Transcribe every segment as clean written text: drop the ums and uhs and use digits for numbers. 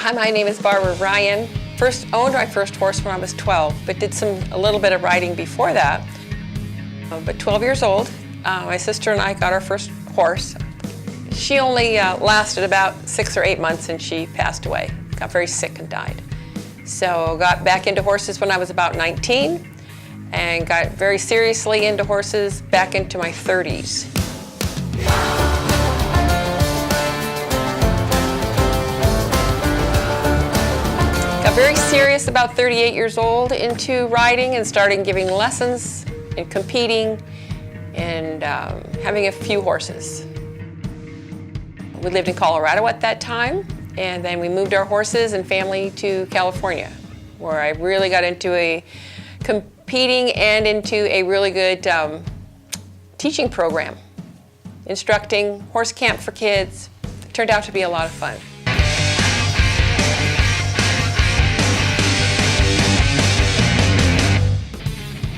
Hi, my name is Barbara Ryan. First owned my first horse when I was 12, but did a little bit of riding before that. But 12 years old, my sister and I got our first horse. She only lasted about 6 or 8 months and she passed away. Got very sick and died. So got back into horses when I was about 19 and got very seriously into horses back into my 30s. Got very serious about 38 years old into riding and started giving lessons and competing and having a few horses. We lived in Colorado at that time, and then we moved our horses and family to California, where I really got into competing and into a really good teaching program, instructing, horse camp for kids. It turned out to be a lot of fun.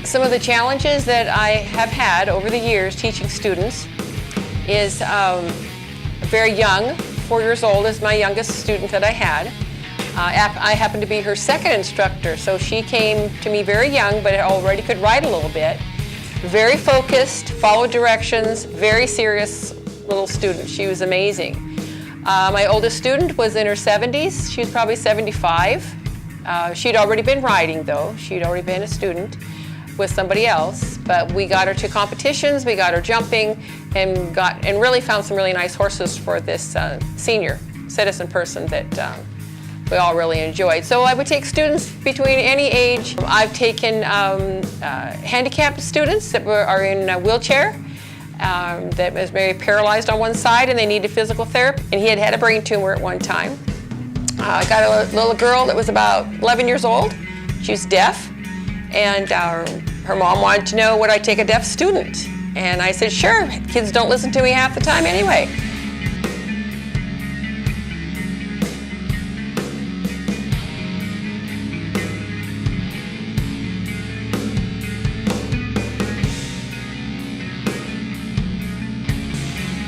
Some of the challenges that I have had over the years teaching students is very young, 4 years old is my youngest student that I had. I happened to be her second instructor, so she came to me very young but already could ride a little bit. Very focused, followed directions, very serious little student. She was amazing. My oldest student was in her 70s. She was probably 75. She'd already been riding though. She'd already been a student with somebody else, but we got her to competitions, we got her jumping, and really found some really nice horses for this senior citizen person that we all really enjoyed. So I would take students between any age. I've taken handicapped students that are in a wheelchair, that was very paralyzed on one side and they needed physical therapy, and he had had a brain tumor at one time. I got a little girl that was about 11 years old. She was deaf. And her mom wanted to know, would I take a deaf student? And I said, sure, kids don't listen to me half the time anyway.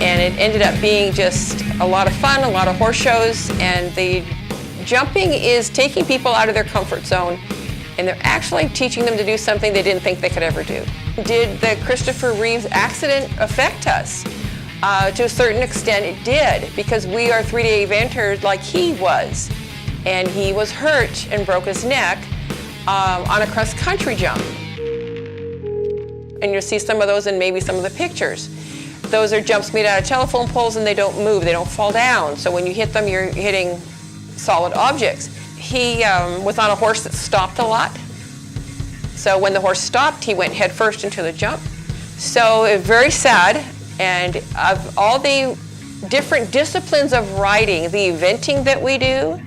And it ended up being just a lot of fun, a lot of horse shows, and the jumping is taking people out of their comfort zone. And they're actually teaching them to do something they didn't think they could ever do. Did the Christopher Reeves accident affect us? To a certain extent it did, because we are 3-day eventers like he was. And he was hurt and broke his neck on a cross-country jump. And you'll see some of those in maybe some of the pictures. Those are jumps made out of telephone poles and they don't move, they don't fall down. So when you hit them, you're hitting solid objects. He was on a horse that stopped a lot. So when the horse stopped, he went head first into the jump. So it was very sad. And of all the different disciplines of riding, the eventing that we do,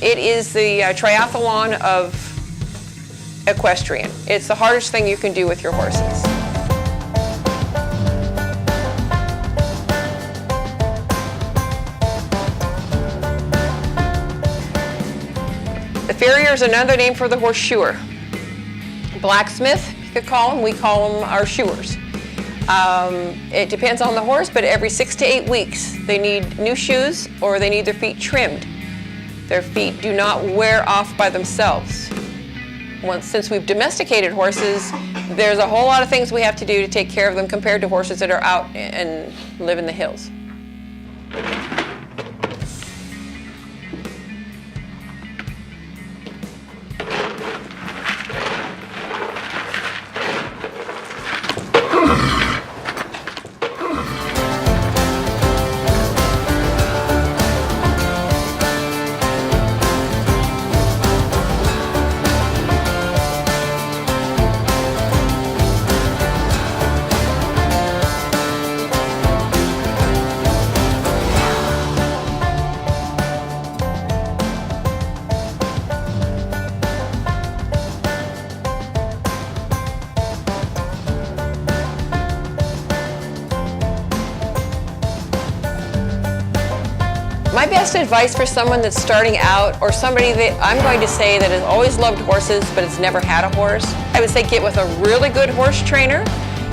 it is the triathlon of equestrian. It's the hardest thing you can do with your horses. The farrier is another name for the horseshoer. Blacksmith, you could call them, we call them our shoers. It depends on the horse, but every 6 to 8 weeks they need new shoes or they need their feet trimmed. Their feet do not wear off by themselves. Since we've domesticated horses, there's a whole lot of things we have to do to take care of them compared to horses that are out and live in the hills. My best advice for someone that's starting out, or somebody that I'm going to say that has always loved horses but has never had a horse, I would say get with a really good horse trainer.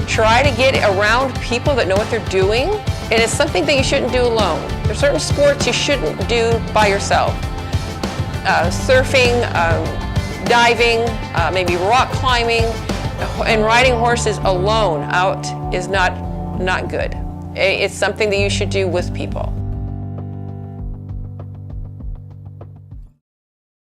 Try to get around people that know what they're doing. And it's something that you shouldn't do alone. There's certain sports you shouldn't do by yourself. Surfing, diving, maybe rock climbing, and riding horses alone out is not good. It's something that you should do with people.